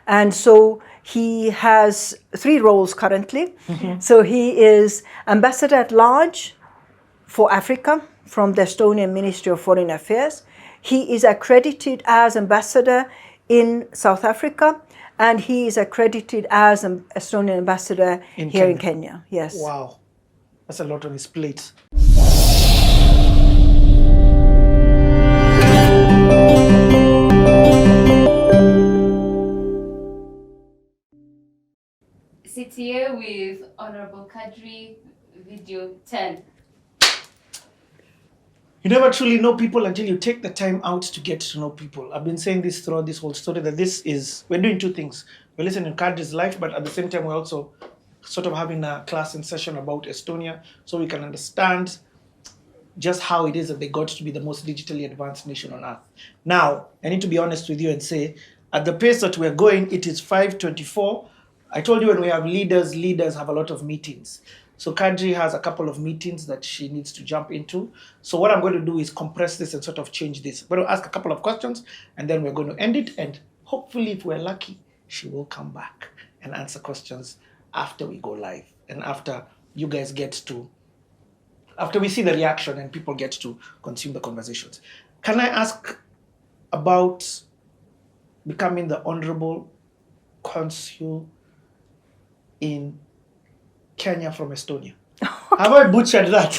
And so he has 3 roles currently. So he is Ambassador at Large for Africa from the Estonian Ministry of Foreign Affairs. He is accredited as Ambassador in South Africa, and he is accredited as an Estonian Ambassador here in Kenya. Yes. Wow. That's a lot on his plate. CTA with Honorable Kadri, video 10. You never truly know people until you take the time out to get to know people. I've been saying this throughout this whole story, that we're doing 2 things. We're listening to Kadri's life, but at the same time, we're also sort of having a class and session about Estonia so we can understand just how it is that they got to be the most digitally advanced nation on earth. Now, I need to be honest with you and say, at the pace that we're going, it is 5:24. I told you when we have leaders have a lot of meetings. So Kadri has a couple of meetings that she needs to jump into. So what I'm going to do is compress this and sort of change this. I'm going to ask a couple of questions, and then we're going to end it. And hopefully, if we're lucky, she will come back and answer questions after we go live and after you guys after we see the reaction and people get to consume the conversations. Can I ask about becoming the Honorable Consul in Kenya from Estonia? Have I butchered that?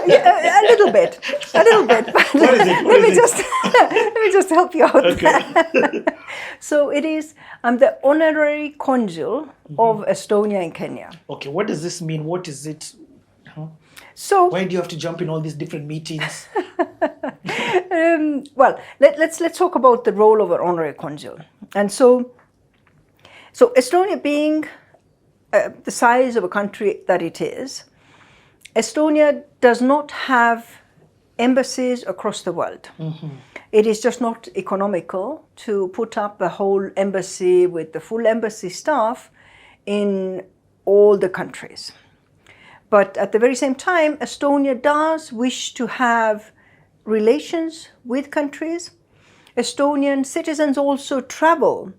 Yeah, a little bit. What is it? Let me just help you out. Okay. So it is, I'm the Honorary Consul of Estonia and Kenya. Okay, what does this mean? What is it? So why do you have to jump in all these different meetings? Well, let's talk about the role of an Honorary Consul. And so Estonia being the size of a country that it is, Estonia does not have embassies across the world. It is just not economical to put up a whole embassy with the full embassy staff in all the countries. But at the very same time, Estonia does wish to have relations with countries. Estonian citizens also travel.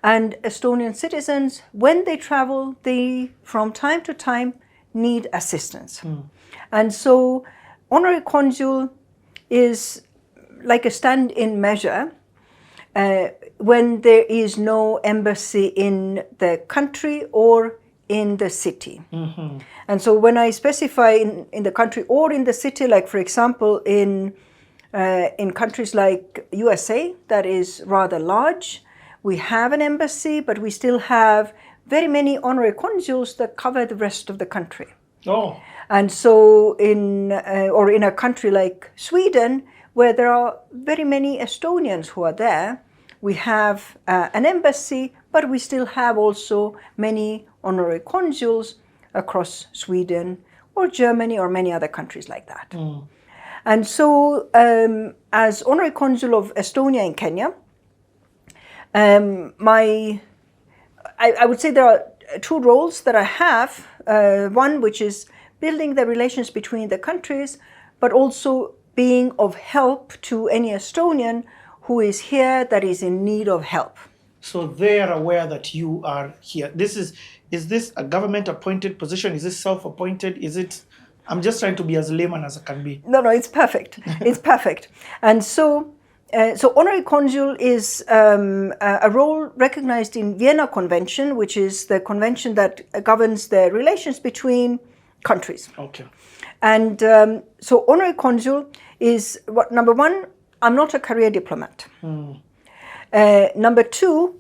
And Estonian citizens, when they travel, they, from time to time, need assistance. And so, Honorary Consul is like a stand-in measure when there is no embassy in the country or in the city. And so, when I specify in the country or in the city, like for example, in countries like USA, that is rather large, we have an embassy, but we still have very many honorary consuls that cover the rest of the country. Oh. And so in a country like Sweden, where there are very many Estonians who are there, we have an embassy, but we still have also many honorary consuls across Sweden or Germany or many other countries like that. And so as Honorary Consul of Estonia in Kenya, I would say there are 2 roles that I have. One, which is building the relations between the countries, but also being of help to any Estonian who is here that is in need of help. So they are aware that you are here. Is this a government appointed position? Is this self-appointed? I'm just trying to be as layman as I can be. No, it's perfect. It's perfect. And so Honorary Consul is a role recognized in Vienna Convention, which is the convention that governs the relations between countries. Okay. And so Honorary Consul is, number 1, I'm not a career diplomat. Number 2,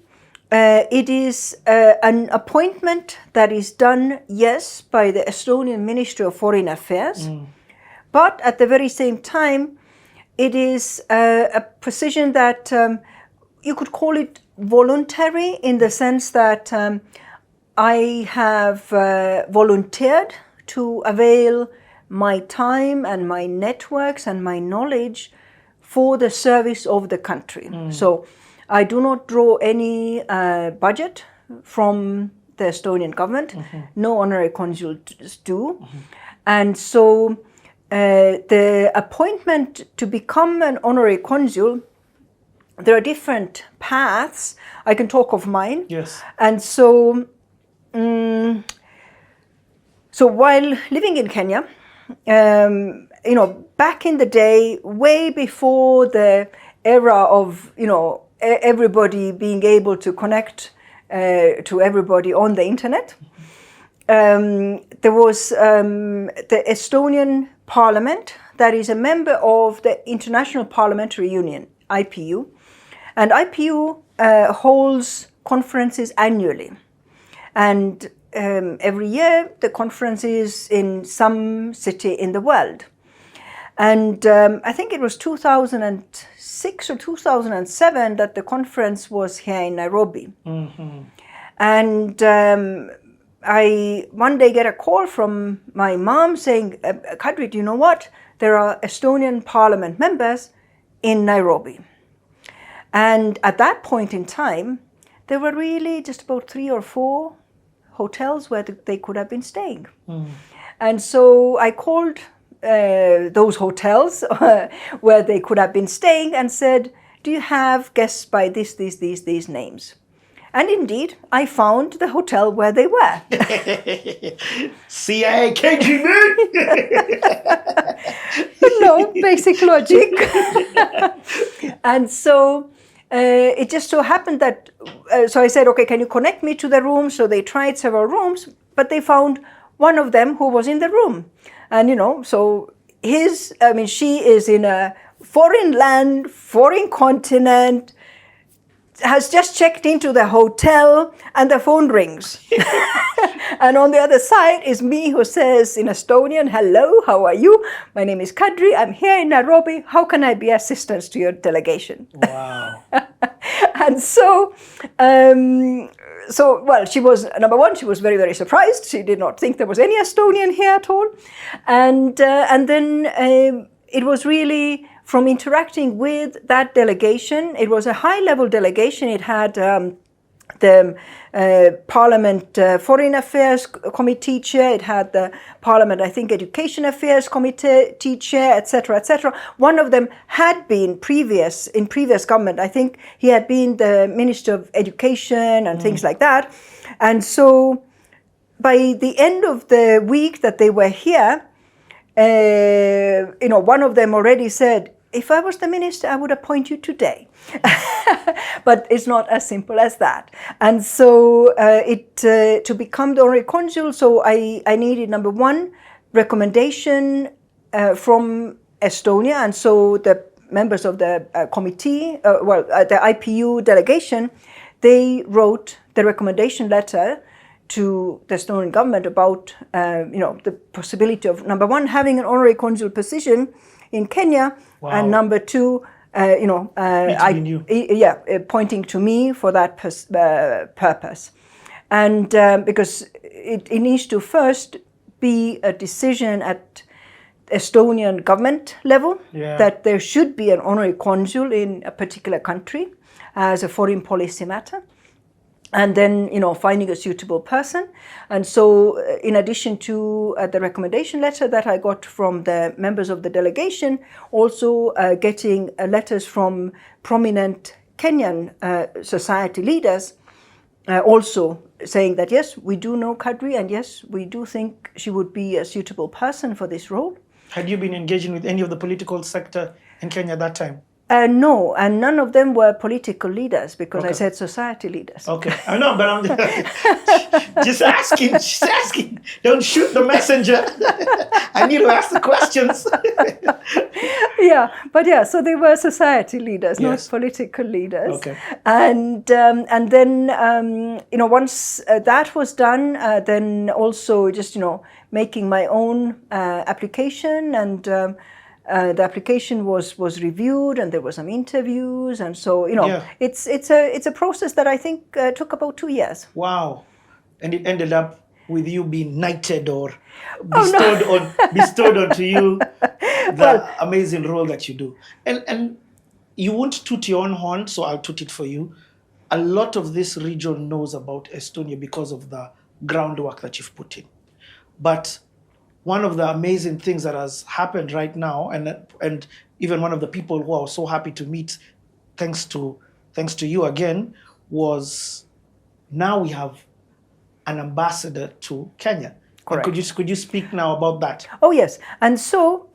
it is an appointment that is done, yes, by the Estonian Ministry of Foreign Affairs, but at the very same time, it is a position that you could call it voluntary in the sense that I have volunteered to avail my time and my networks and my knowledge for the service of the country. So I do not draw any budget from the Estonian government. No honorary consuls do. And so the appointment to become an honorary consul there are different paths. I can talk of mine. Yes. And so, so while living in Kenya, back in the day, way before the era of, everybody being able to connect to everybody on the internet, there was the Estonian Parliament, that is a member of the International Parliamentary Union, IPU. And IPU holds conferences annually. And every year, the conference is in some city in the world. And I think it was 2006 or 2007 that the conference was here in Nairobi. Mm-hmm. And I one day get a call from my mom saying, Kadri, do you know what? There are Estonian Parliament members in Nairobi. And at that point in time, there were really just about 3 or 4 hotels where they could have been staying. Mm. And so I called those hotels where they could have been staying and said, do you have guests by these names? And indeed, I found the hotel where they were. CIA KGB! Basic logic. And so it just so happened that, so I said, okay, can you connect me to the room? So they tried several rooms, but they found one of them who was in the room. And, so she is in a foreign land, foreign continent, has just checked into the hotel, and the phone rings. And on the other side is me, who says in Estonian, hello, how are you? My name is Kadri, I'm here in Nairobi. How can I be assistance to your delegation? Wow. And so, she was, number one, she was very, very surprised. She did not think there was any Estonian here at all. And then it was really from interacting with that delegation. It was a high-level delegation. It had the Parliament Foreign Affairs Committee chair. It had the Parliament, I think, Education Affairs Committee chair, etc., etc. One of them had been in previous government. I think he had been the Minister of Education and things like that. And so by the end of the week that they were here, one of them already said, if I was the minister, I would appoint you today. But it's not as simple as that. And so to become the Honorary Consul, so I needed, number one, recommendation from Estonia. And so the members of the committee, the IPU delegation, they wrote the recommendation letter to the Estonian government about, the possibility of, number one, having an Honorary Consul position in Kenya. Wow. And number two, pointing to me for that purpose. And because it needs to first be a decision at Estonian government level that there should be an Honorary Consul in a particular country as a foreign policy matter. And then, finding a suitable person. And so in addition to the recommendation letter that I got from the members of the delegation, also getting letters from prominent Kenyan society leaders, also saying that, yes, we do know Kadri, and yes, we do think she would be a suitable person for this role. Had you been engaging with any of the political sector in Kenya at that time? No, and none of them were political leaders, because I said society leaders. Okay, I know, but I'm just asking. Don't shoot the messenger. I need to ask the questions. So they were society leaders, not political leaders. Okay. And then, once that was done, then also just, making my own application, and the application was reviewed, and there were some interviews, and so it's a process that I think took about 2 years. Wow, and it ended up with you being knighted or bestowed onto you the amazing role that you do. And you won't toot your own horn, so I'll toot it for you. A lot of this region knows about Estonia because of the groundwork that you've put in, but one of the amazing things that has happened right now, and even one of the people who I was so happy to meet thanks to you again, was now we have an ambassador to Kenya. Correct. Could you speak now about that? Oh yes, and so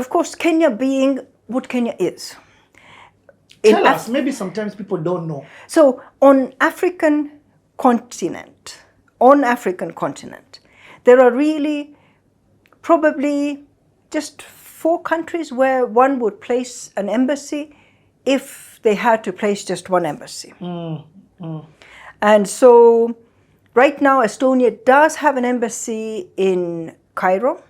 of course Kenya being what Kenya is. Tell us, maybe sometimes people don't know. So on African continent, there are really probably just 4 countries where one would place an embassy if they had to place just one embassy. And so right now Estonia does have an embassy in Cairo.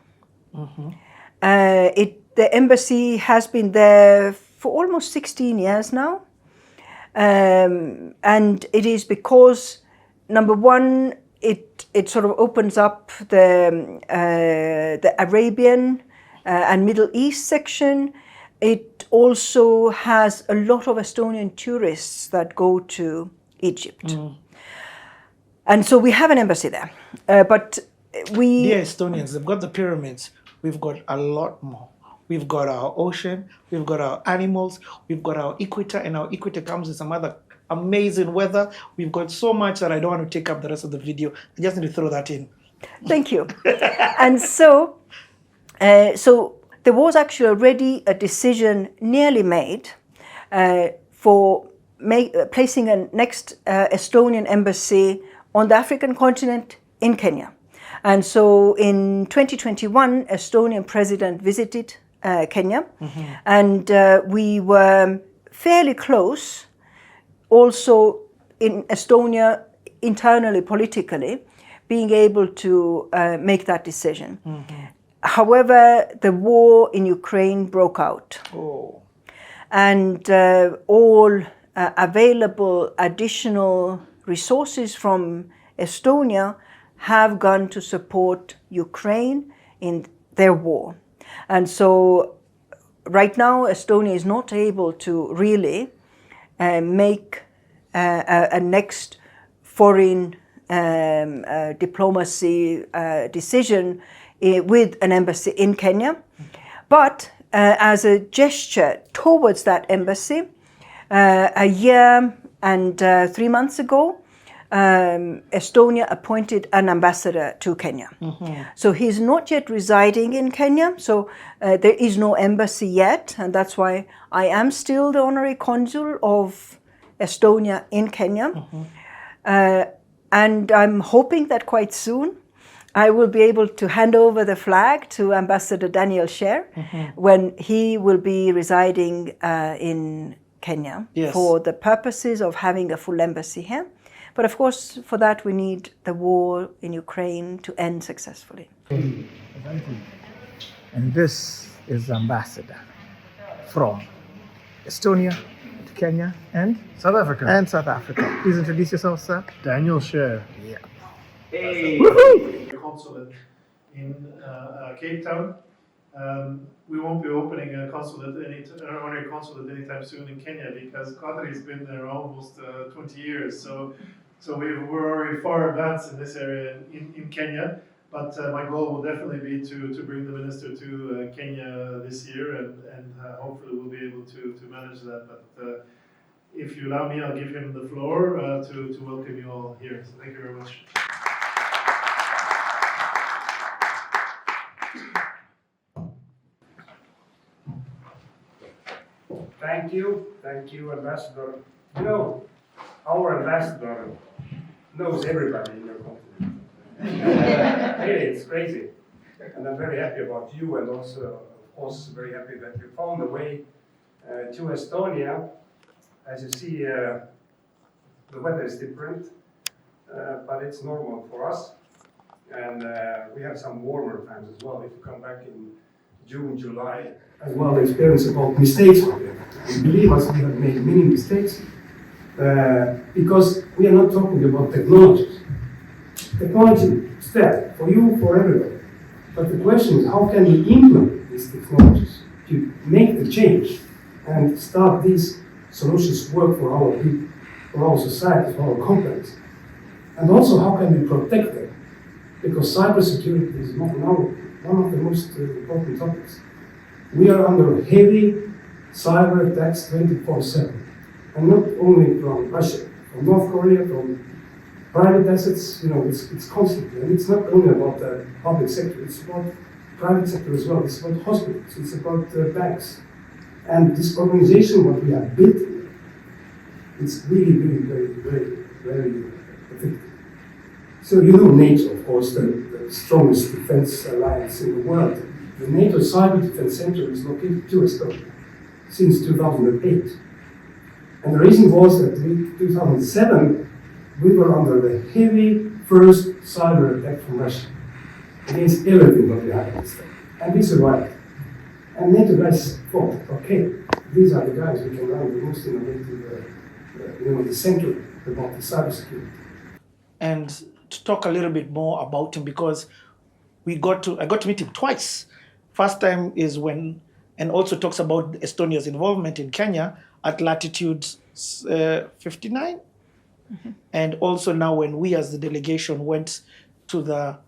The embassy has been there for almost 16 years now. And it is because, number one, it sort of opens up the Arabian and Middle East section. It also has a lot of Estonian tourists that go to Egypt. And so we have an embassy there. But we... Dear Estonians, they've got the pyramids. We've got a lot more. We've got our ocean, we've got our animals, we've got our equator, and our equator comes with some other amazing weather. We've got so much that I don't want to take up the rest of the video. I just need to throw that in. Thank you. And so there was actually already a decision nearly made for placing a next Estonian embassy on the African continent in Kenya. And so in 2021, Estonian president visited Kenya, and we were fairly close also in Estonia internally, politically, being able to make that decision. However, the war in Ukraine broke out. And all available additional resources from Estonia have gone to support Ukraine in their war. And so right now Estonia is not able to really make a next foreign diplomacy decision with an embassy in Kenya. But as a gesture towards that embassy, a year and 3 months ago, Estonia appointed an ambassador to Kenya. So he's not yet residing in Kenya, so there is no embassy yet, and that's why I am still the Honorary Consul of Estonia in Kenya. And I'm hoping that quite soon I will be able to hand over the flag to Ambassador Daniel Schaer when he will be residing in Kenya for the purposes of having a full embassy here. But of course, for that we need the war in Ukraine to end successfully. And this is the ambassador from Estonia to Kenya and South Africa. And South Africa. Please introduce yourself, sir. Daniel Schaer. Yeah. Hey. Consulate in Cape Town. We won't be opening a consulate, honorary consulate anytime soon in Kenya because Kadri's been there almost 20 years. So we're already far advanced in this area in Kenya. But my goal will definitely be to bring the minister to Kenya this year, and hopefully we'll be able to manage that. But if you allow me, I'll give him the floor to welcome you all here. So thank you very much. Thank you, Ambassador. You know, our ambassador knows everybody in your continent. Really, it's crazy. And I'm very happy about you, and also, of course, very happy that you found a way to Estonia. As you see, the weather is different, but it's normal for us. And we have some warmer times as well. If you come back in June, July, as well, experience about mistakes. And believe us, we have made many mistakes because we are not talking about technologies. Technology is there for you, for everybody. But the question is, how can we implement these technologies to make the change and start these solutions to work for our people, for our society, for our companies? And also, how can we protect them? Because cybersecurity is not now one of the most important topics. We are under heavy cyber attacks 24/7. And not only from Russia, from North Korea, from private assets, it's constantly. And it's not only about the public sector, it's about private sector as well. It's about hospitals, it's about banks. And this organization, what we have built, it's really, really very effective. So NATO, of course, the strongest defense alliance in the world. The NATO Cyber Defense Center is located to Estonia since 2008. And the reason was that in 2007, we were under the heavy first cyber attack from Russia against everything that we had against them. And we survived. And NATO guys thought, okay, these are the guys we can run the most innovative, the center about the cybersecurity. And to talk a little bit more about him, because I got to meet him twice. First time is when, and also talks about Estonia's involvement in Kenya at latitude 59. Mm-hmm. And also now when we as the delegation went to the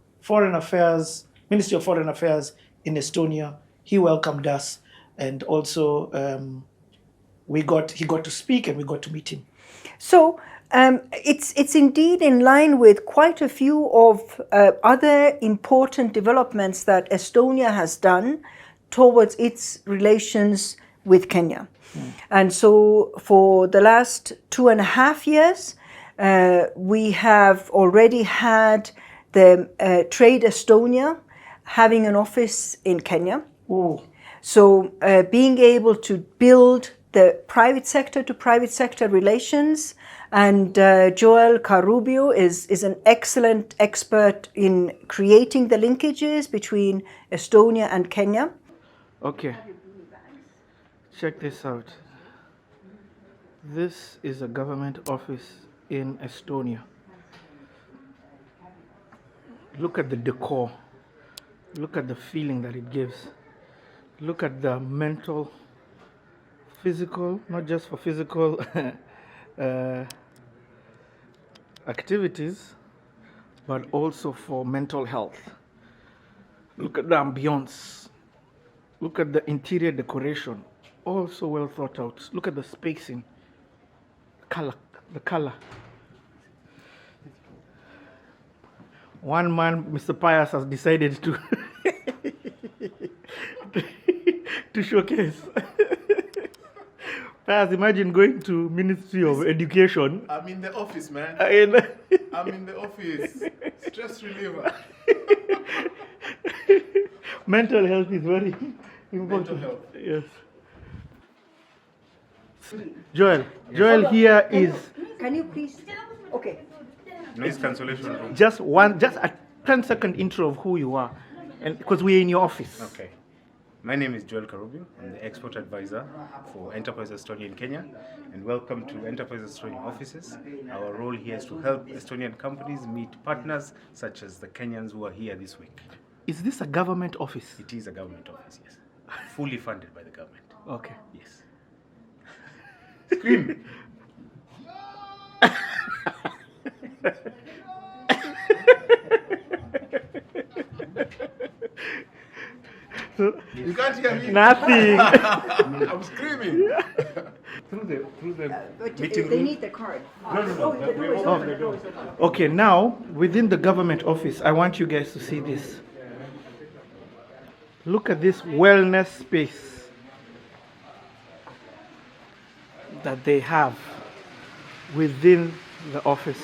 Ministry of Foreign Affairs in Estonia, he welcomed us, and also he got to speak and we got to meet him. So it's indeed in line with quite a few of other important developments that Estonia has done towards its relations with Kenya. And so for the last 2.5 years, we have already had the Trade Estonia having an office in Kenya. Ooh. So being able to build the private sector to private sector relations, and Joel Carubio is an excellent expert in creating the linkages between Estonia and Kenya. Okay, check this out. This is a government office in Estonia. Look at the decor. Look at the feeling that it gives. Look at the mental, physical, not just for physical activities, but also for mental health. Look at the ambience. Look at the interior decoration, also well thought out. Look at the spacing, the color. One man, Mr. Pius, has decided to to showcase. Pius, imagine going to Ministry of Education. I'm in the office, man. And I'm in the office. Stress reliever. mental health is very important. Mental health. Yes. Joel here is Can you please? Okay. Noise cancellation room. just a 10-second intro of who you are, and because we're in your office. Okay. My name is Joel Carubio. I'm the export advisor for Enterprise Estonia in Kenya, and welcome to Enterprise Estonia offices. Our role here is to help Estonian companies meet partners such as the Kenyans who are here this week. Is this a government office? It is a government office, yes. Fully funded by the government. Okay. Yes. Scream. You can't hear me. Nothing. I'm screaming. through the But Meeting they room? need the card. No. The door is open. Okay, now within the government office, I want you guys to see this. Look at this wellness space that they have within the office.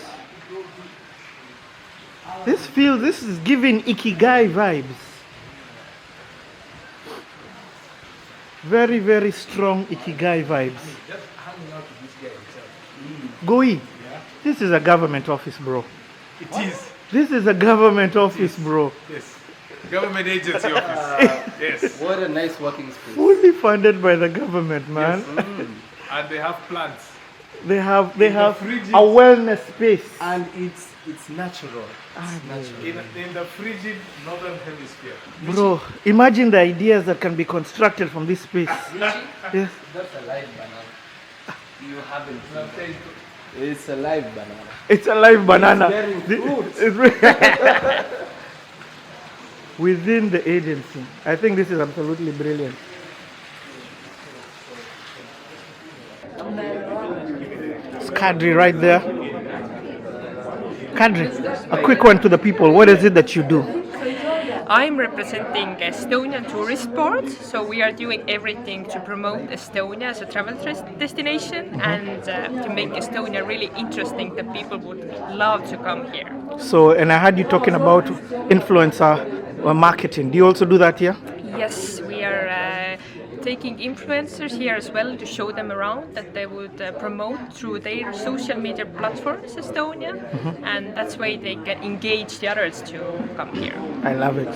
This is giving Ikigai vibes. Very, very strong Ikigai vibes. Goi, this is a government office, bro. It is. This is a government office, bro. Yes. Government agency office. Yes. What a nice working space. Fully funded by the government, man. And they have plants. They have frigid- a wellness space. And it's natural. In the frigid northern hemisphere. Bro, imagine the ideas that can be constructed from this space. Yes. That's a live banana. You haven't seen it. It's a live banana. It's a live banana. It's bearing fruit. Within the agency. I think this is absolutely brilliant. Kadri right there. Kadri, a quick one to the people. What is it that you do? I'm representing Estonian tourist board, so we are doing everything to promote Estonia as a travel destination and to make Estonia really interesting that people would love to come here. So, and I heard you talking about influencer marketing. Do you also do that here? Yes, we are taking influencers here as well to show them around that they would promote through their social media platforms Estonia, and that's why they can engage the others to come here. I love it.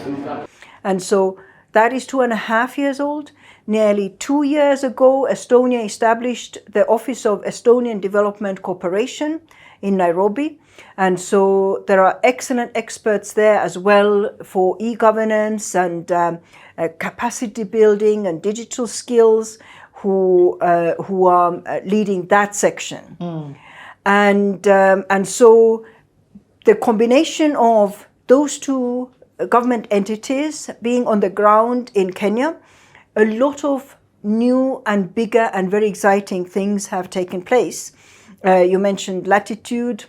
And so that is 2.5 years old. Nearly 2 years ago, Estonia established the Office of Estonian Development Cooperation in Nairobi. And so there are excellent experts there as well for e-governance and capacity building and digital skills who are leading that section. And so the combination of those two government entities being on the ground in Kenya, a lot of new and bigger and very exciting things have taken place. You mentioned Latitude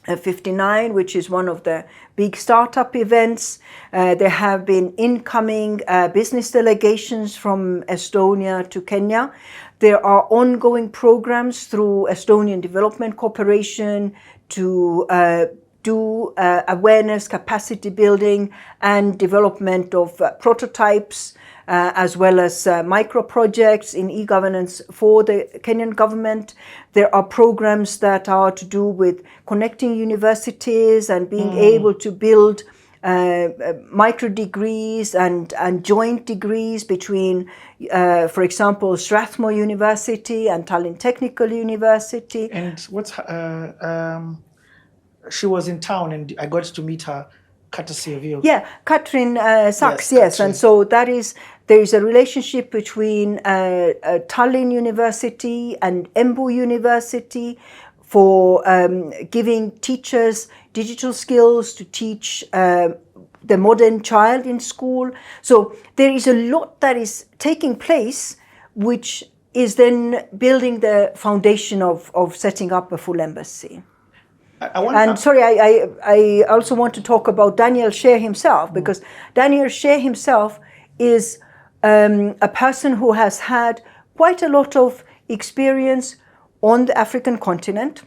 59, which is one of the big startup events. There have been incoming business delegations from Estonia to Kenya. There are ongoing programs through Estonian Development Corporation to do awareness, capacity building, and development of prototypes, as well as micro projects in e-governance for the Kenyan government. There are programs that are to do with connecting universities and being able to build micro degrees and joint degrees between, for example, Strathmore University and Tallinn Technical University. And what's she was in town and I got to meet her courtesy of you. Yeah, Katrin Sachs, yes. Katrin. And so there is a relationship between Tallinn University and Embu University for giving teachers digital skills to teach the modern child in school. So there is a lot that is taking place, which is then building the foundation of setting up a full embassy. I also want to talk about Daniel Schaer himself, because Daniel Schaer himself is a person who has had quite a lot of experience on the African continent.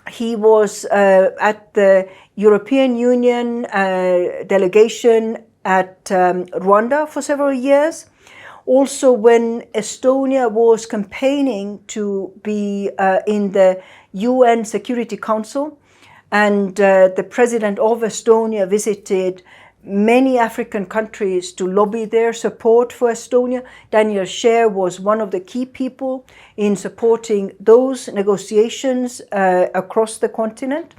He was at the European Union delegation at Rwanda for several years. Also, when Estonia was campaigning to be in the UN Security Council, and the president of Estonia visited many African countries to lobby their support for Estonia, Daniel Schaer was one of the key people in supporting those negotiations across the continent.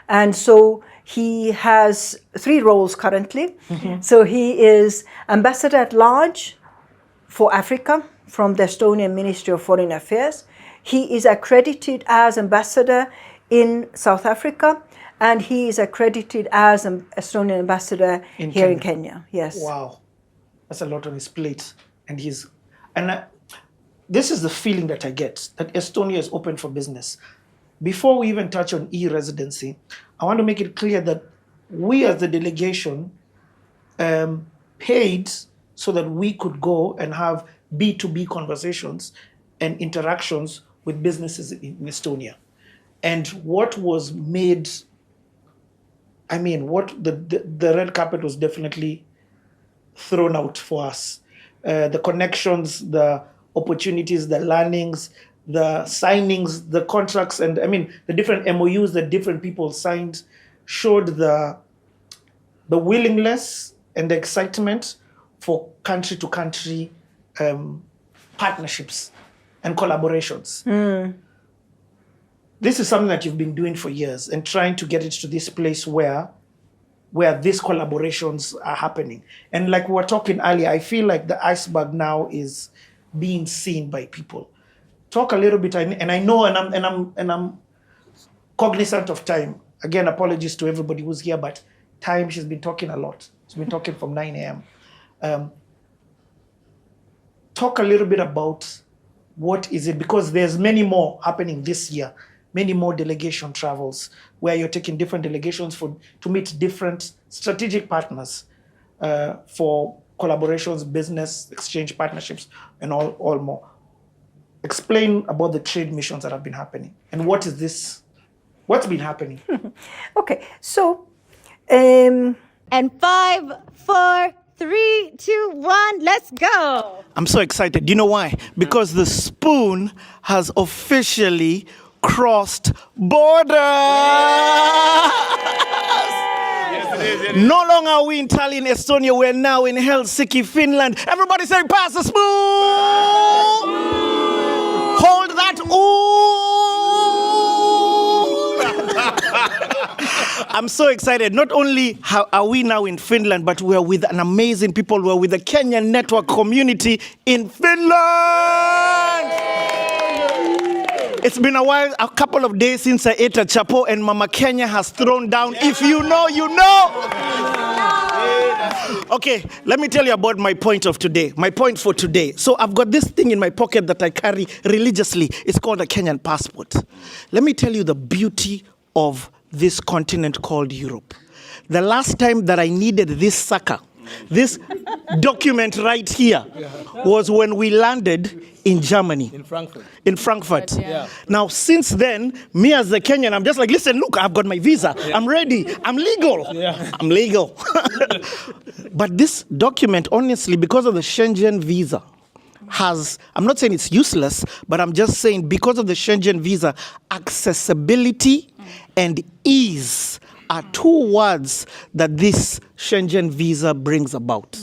And so he has 3 roles currently. So he is ambassador at large for Africa from the Estonian Ministry of Foreign Affairs. He is accredited as ambassador in South Africa, and he is accredited as an Estonian ambassador here in Kenya. Yes. Wow, that's a lot on his plate, and this is the feeling that I get, that Estonia is open for business. Before we even touch on e-residency, I want to make it clear that we as the delegation paid so that we could go and have B2B conversations and interactions with businesses in Estonia. And what was made, the red carpet was definitely thrown out for us. The connections, the opportunities, the learnings, the signings, the contracts, and the different MOUs that different people signed showed the willingness and the excitement for country-to-country partnerships and collaborations. This is something that you've been doing for years and trying to get it to this place where these collaborations are happening. And like we were talking earlier, I feel like the iceberg now is being seen by people. Talk a little bit, and I know, and I'm cognizant of time. Again, apologies to everybody who's here, but time, she's been talking a lot. She's been talking from 9 a.m. Talk a little bit about what is it, because there's many more happening this year many more delegation travels, where you're taking different delegations to meet different strategic partners for collaborations, business exchange partnerships, and all more. Explain about the trade missions that have been happening, and what's been happening. Okay, so and 5, 4, 3, 2, 1, let's go. I'm so excited. Do you know why? Because the spoon has officially crossed borders. No longer are we in Tallinn, Estonia. We're now in Helsinki, Finland. Everybody say, pass the spoon. Hold that. I'm so excited. Not only are we now in Finland, but we are with an amazing people. We are with the Kenyan network community in Finland. It's been a couple of days since I ate a chapo, and Mama Kenya has thrown down. If you know, you know. Okay, let me tell you about my point of today. My point for today. So I've got this thing in my pocket that I carry religiously. It's called a Kenyan passport. Let me tell you the beauty of this continent called Europe. The last time that I needed this sucker, this document right here, was when we landed in Germany. In Frankfurt. Yeah. Now, since then, me as a Kenyan, I'm just like, listen, look, I've got my visa. Yeah. I'm ready. I'm legal. Yeah. I'm legal. But this document, honestly, because of the Schengen visa, I'm not saying it's useless, but I'm just saying because of the Schengen visa, accessibility and ease are two words that this Schengen visa brings about.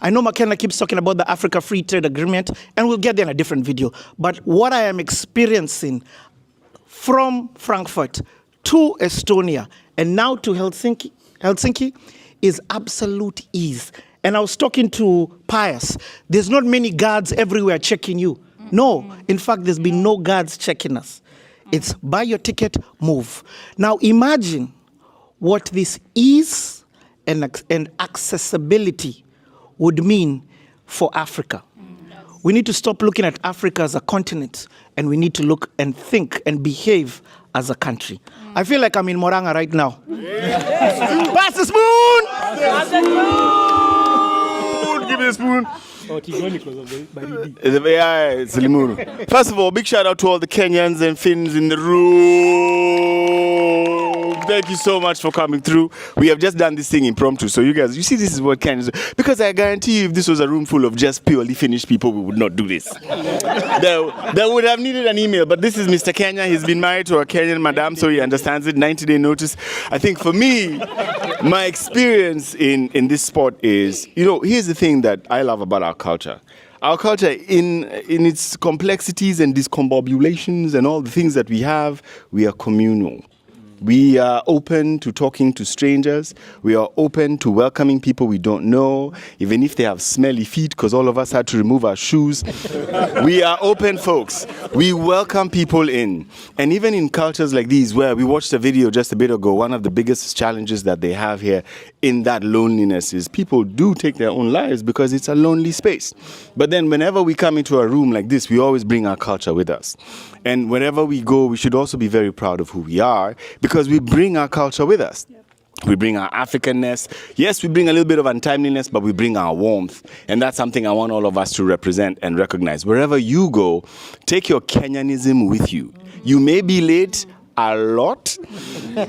I know McKenna keeps talking about the Africa Free Trade Agreement, and we'll get there in a different video. But what I am experiencing from Frankfurt to Estonia and now to Helsinki is absolute ease. And I was talking to Pius. There's not many guards everywhere checking you. No, in fact, there's been no guards checking us. It's buy your ticket, move. Now imagine what this ease and accessibility would mean for Africa. We need to stop looking at Africa as a continent, and we need to look and think and behave as a country. I feel like I'm in Moranga right now. Pass the spoon! Pass the spoon! Give me the spoon. Yeah, it's Limuru. First of all, big shout out to all the Kenyans and Finns in the room. Thank you so much for coming through. We have just done this thing impromptu, so you guys, you see, this is what Kenyans do. Because I guarantee you, if this was a room full of just purely Finnish people, we would not do this. They would have needed an email, but this is Mr. Kenya. He's been married to a Kenyan madam, so he understands it. 90-day notice. I think for me, my experience in this sport is, here's the thing that I love about our culture. Our culture, in its complexities and discombobulations and all the things that we have, we are communal. We are open to talking to strangers. We are open to welcoming people we don't know, even if they have smelly feet, because all of us had to remove our shoes. We are open folks. We welcome people in. And even in cultures like these, where we watched a video just a bit ago, one of the biggest challenges that they have here in that loneliness is people do take their own lives because it's a lonely space. But then whenever we come into a room like this, we always bring our culture with us. And wherever we go, we should also be very proud of who we are, because we bring our culture with us. Yep. We bring our Africanness. Yes, we bring a little bit of untimeliness, but we bring our warmth. And that's something I want all of us to represent and recognize. Wherever you go, take your Kenyanism with you. You may be late a lot,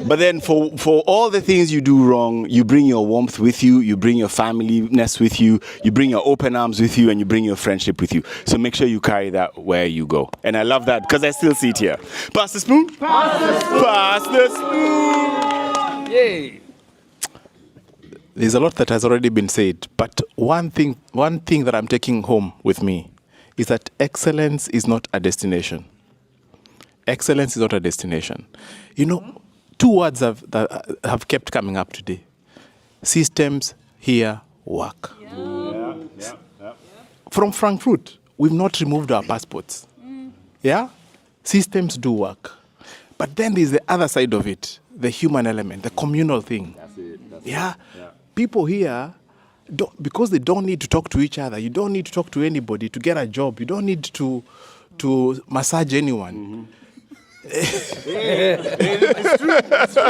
but then for all the things you do wrong, you bring your warmth with you, you bring your familyness with you, you bring your open arms with you, and you bring your friendship with you. So make sure you carry that where you go. And I love that because I still see it here. Pass the spoon. Pass the spoon. Pass the spoon. Yay. There's a lot that has already been said, but one thing that I'm taking home with me is that excellence is not a destination. Excellence is not a destination. Two words have kept coming up today. Systems here work. Yeah. From Frankfurt, we've not removed our passports. Yeah? Systems do work. But then there's the other side of it, the human element, the communal thing. That's it. Yeah? People here, because they don't need to talk to each other, you don't need to talk to anybody to get a job, you don't need to massage anyone. It's true. It's true.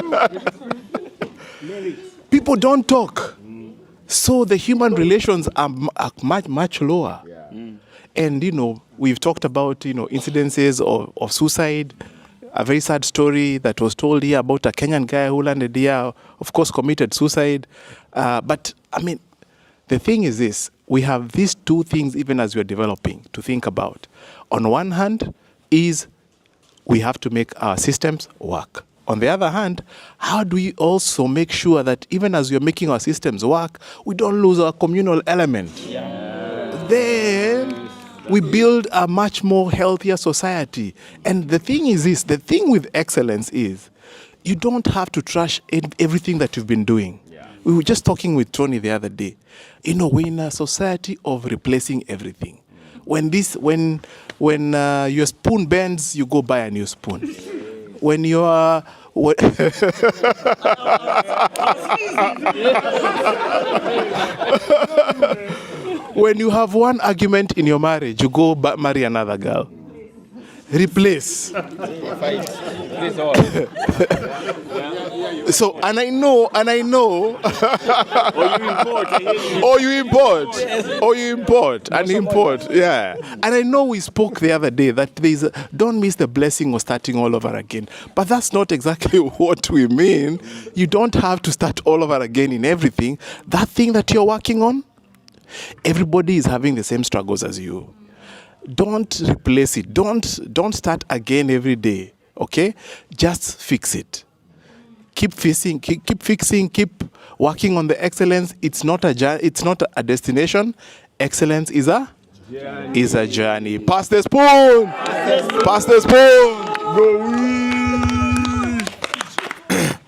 People don't talk. So the human relations are much lower. And, you know, we've talked about, you know, incidences of suicide. A very sad story that was told here about a Kenyan guy who landed here, of course, committed suicide. But, I mean, the thing is this. We have these two things, even as we're developing, to think about. On one hand is we have to make our systems work. On the other hand, how do we also make sure that even as we're making our systems work, we don't lose our communal element? Then we build a much more healthier society. And the thing is this, the thing with excellence is you don't have to trash everything that you've been doing. We were just talking with Tony the other day. You know, we're in a society of replacing everything. When your spoon bends, you go buy a new spoon. When you are when you have one argument in your marriage, you go marry another girl. Replace. So, and I know. Or you import, yeah. And I know we spoke the other day that don't miss the blessing of starting all over again. But that's not exactly what we mean. You don't have to start all over again in everything. That thing that you're working on, everybody is having the same struggles as you. Don't replace it. Don't start again every day. Okay? Just fix it. Keep fixing. Keep working on the excellence. It's not a destination. Excellence is a journey. Pass the spoon. Pass the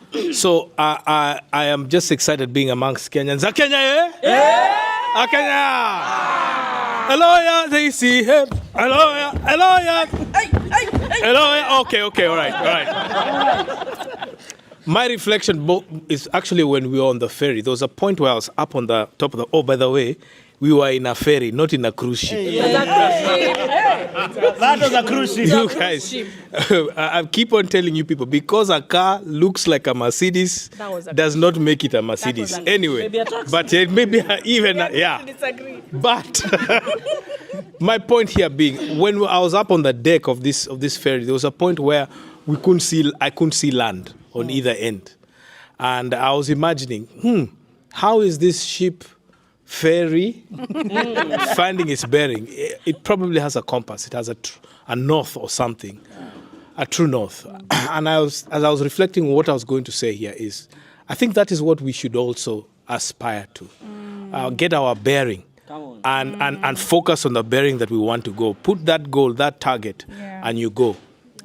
spoon. So I am just excited being amongst Kenyans. Kenya, eh? Yeah. Kenya. Hello, they see him. Hello. Okay, all right. My reflection is actually when we were on the ferry. There was a point where I was up on the top of the. Oh, by the way, we were in a ferry, not in a cruise ship. That was a cruise ship. You guys, I keep on telling you people, because a car looks like a Mercedes does not make it a Mercedes. Anyway, but it may be even, yeah. But my point here being, when I was up on the deck of this ferry, there was a point where I couldn't see land on either end. And I was imagining, how is this ship ferry finding its bearing? It probably has a compass. It has a north or something, a true north. And as I was reflecting on what I was going to say here is, I think that is what we should also aspire to. Get our bearing and focus on the bearing that we want to go. Put that goal, that target, and you go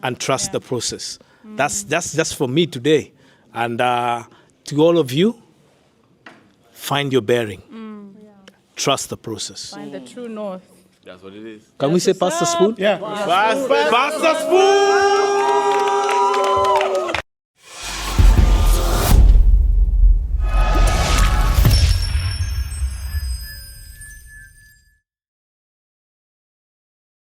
and trust the process. That's just for me today. And to all of you, find your bearing. Trust the process. Find the true north. That's what it is. Can we say pass the spoon? Yeah. Pass the spoon!